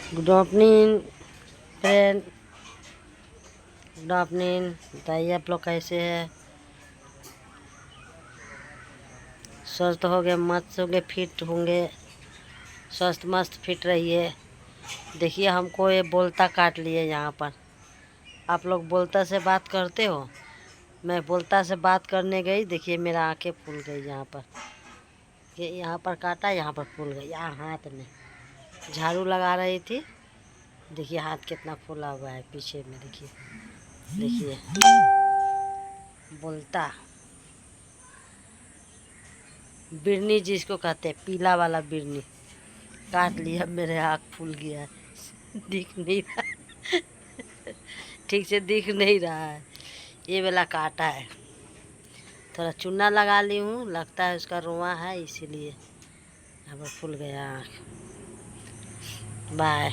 Good afternoon friend. Good afternoon. बताइए आप लोग कैसे हैं? स्वस्थ हो गए, मस्त होंगे, फिट होंगे, स्वस्थ मस्त फिट रहिए। देखिए हमको ये बोलता काट लिए यहाँ पर। आप लोग बोलता से बात करते हो, मैं बोलता से बात करने गई, देखिए मेरा आंखें फूल गई यहाँ पर। ये यहाँ पर काटा, यहाँ पर फूल गई, यहाँ हाथ में झाड़ू लगा रही थी। देखिए हाथ कितना फूला हुआ है पीछे में। देखिए देखिए बोलता बिरनी जिसको कहते हैं, पीला वाला बिरनी काट लिया। मेरे आँख फूल गया है, दिख नहीं रहा, ठीक से दिख नहीं रहा है। ये वाला काटा है, थोड़ा चूना लगा ली हूँ, लगता है उसका रोआ है इसीलिए यहाँ पर फूल गया आँख। बाय।